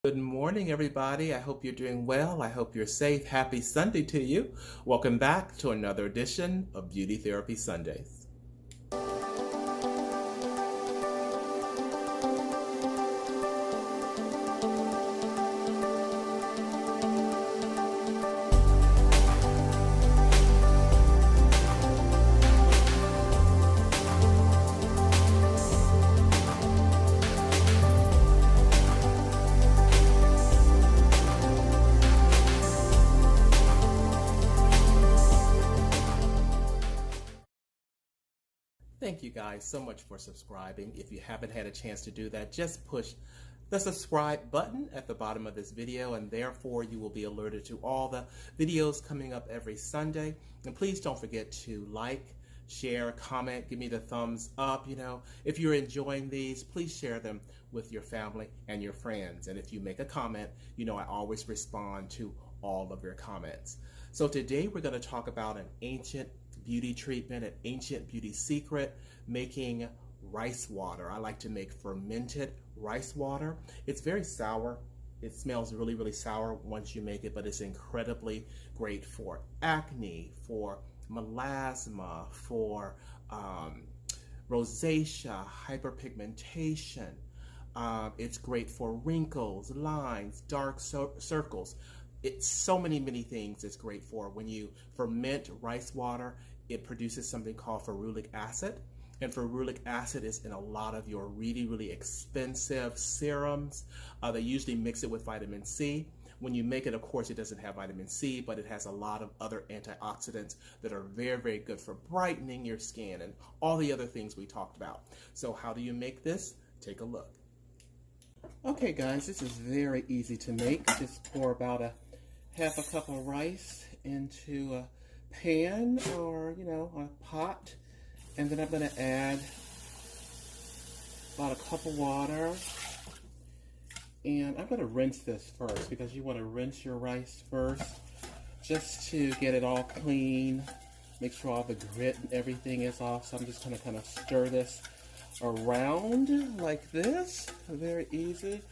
Good morning, everybody. I hope you're doing well. I hope you're safe. Happy Sunday to you. Welcome back to another edition of Beauty Therapy Sundays. Thank you guys so much for subscribing. If you haven't had a chance to do that, just push the subscribe button at the bottom of this video, and therefore you will be alerted to all the videos coming up every Sunday. And please don't forget to like, share, comment, give me the thumbs up. If you're enjoying these, please share them with your family and your friends. And if you make a comment, I always respond to all of your comments. So today we're going to talk about an ancient beauty treatment, an ancient beauty secret, making rice water. I like to make fermented rice water. It's very sour. It smells really, really sour once you make it, but it's incredibly great for acne, for melasma, for rosacea, hyperpigmentation. It's great for wrinkles, lines, dark circles. It's so many things it's great for. When you ferment rice water, it produces something called ferulic acid. And ferulic acid is in a lot of your really expensive serums. They usually mix it with vitamin C. When you make it, of course, it doesn't have vitamin C, but it has a lot of other antioxidants that are very good for brightening your skin and all the other things we talked about. So how do you make this? Take a look. Okay guys, this is very easy to make. Just pour about half a cup of rice into a pan or a pot, and then I'm going to add about a cup of water, and I'm going to rinse this first because you want to rinse your rice first just to get it all clean, make sure all the grit and everything is off. So I'm just going to kind of stir this around like this. Very easy.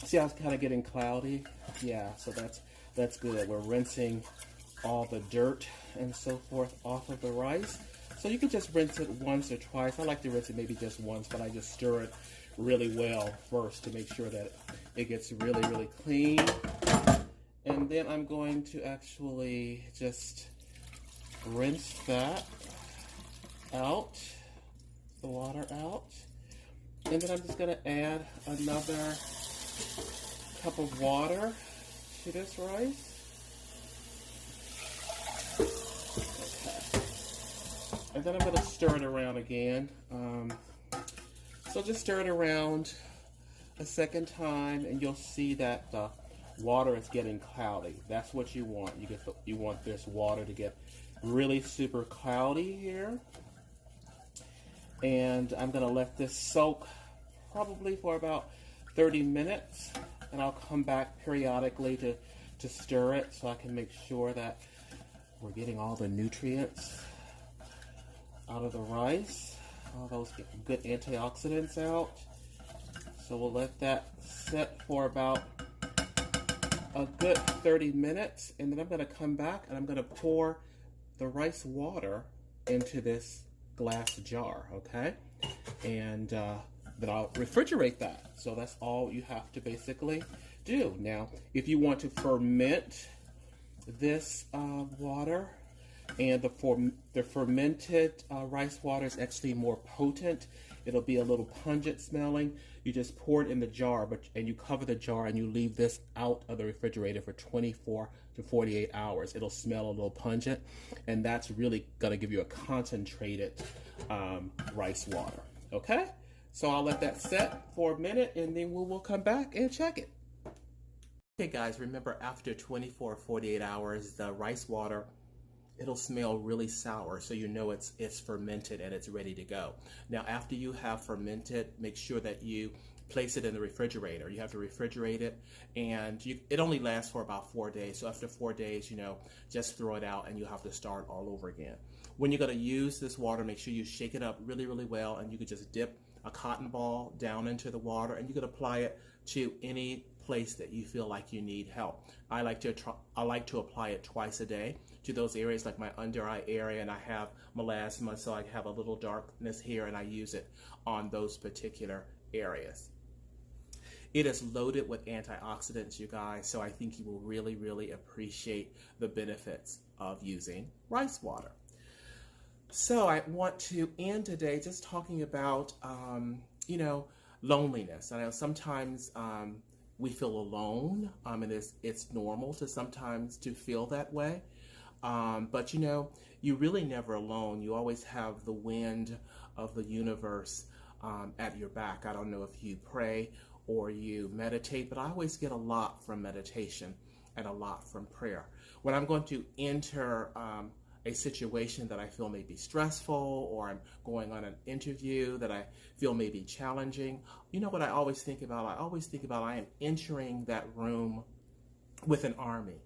See how it's kind of getting cloudy? Yeah, so that's good. We're rinsing all the dirt and so forth off of the rice. So you can just rinse it once or twice. I like to rinse it maybe just once, but I just stir it really well first to make sure that it gets really clean. And then I'm going to actually just rinse that out, the water out. And then I'm just going to add another cup of water to this rice. And then I'm going to stir it around again. So just stir it around a second time, and you'll see that the water is getting cloudy. That's what you want. You want this water to get really super cloudy here. And I'm going to let this soak probably for about 30 minutes, and I'll come back periodically to stir it so I can make sure that we're getting all the nutrients out of the rice, all those good antioxidants out. So we'll let that set for about a good 30 minutes, and then I'm going to come back and I'm going to pour the rice water into this glass jar, okay? And then I'll refrigerate that. So that's all you have to basically do. Now, if you want to ferment this water, and the fermented rice water is actually more potent. It'll be a little pungent smelling. You just pour it in the jar, and you cover the jar, and you leave this out of the refrigerator for 24 to 48 hours. It'll smell a little pungent, and that's really going to give you a concentrated rice water. Okay? So I'll let that set for a minute, and then we will come back and check it. Okay, guys, remember after 24 or 48 hours, the rice water, it'll smell really sour, so you know it's fermented and it's ready to go. Now, after you have fermented, make sure that you place it in the refrigerator. You have to refrigerate it, and it only lasts for about 4 days. So after 4 days, just throw it out, and you have to start all over again. When you're going to use this water, make sure you shake it up really well, and you can just dip a cotton ball down into the water, and you could apply it to any place that you feel like you need help. I like to apply it twice a day to those areas like my under eye area, and I have melasma, so I have a little darkness here, and I use it on those particular areas. It is loaded with antioxidants, you guys, so I think you will really, really appreciate the benefits of using rice water. So I want to end today just talking about, loneliness. I know sometimes we feel alone, and it's normal to sometimes to feel that way. But you're really never alone. You always have the wind of the universe at your back. I don't know if you pray or you meditate, but I always get a lot from meditation and a lot from prayer. When I'm going to enter a situation that I feel may be stressful, or I'm going on an interview that I feel may be challenging, you know what I always think about? I always think about I am entering that room with an army.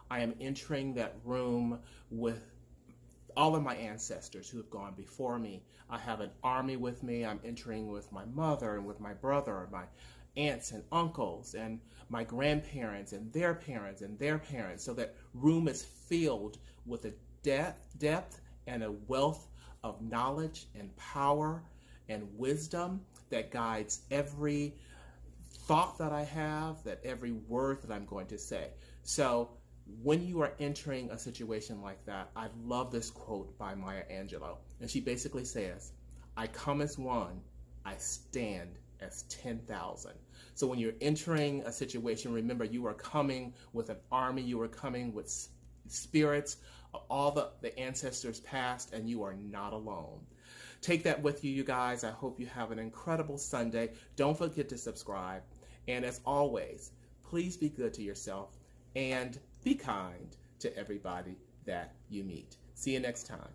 I am entering that room with all of my ancestors who have gone before me. I have an army with me. I'm entering with my mother and with my brother and my aunts and uncles and my grandparents and their parents and their parents. So that room is filled with a depth and a wealth of knowledge and power and wisdom that guides every thought that I have, that every word that I'm going to say. So when you are entering a situation like that, I love this quote by Maya Angelou. And she basically says, "I come as one, I stand as 10,000. So when you're entering a situation, remember you are coming with an army, you are coming with spirits of all the ancestors past, and you are not alone. Take that with you, you guys. I hope you have an incredible Sunday. Don't forget to subscribe. And as always, please be good to yourself and be kind to everybody that you meet. See you next time.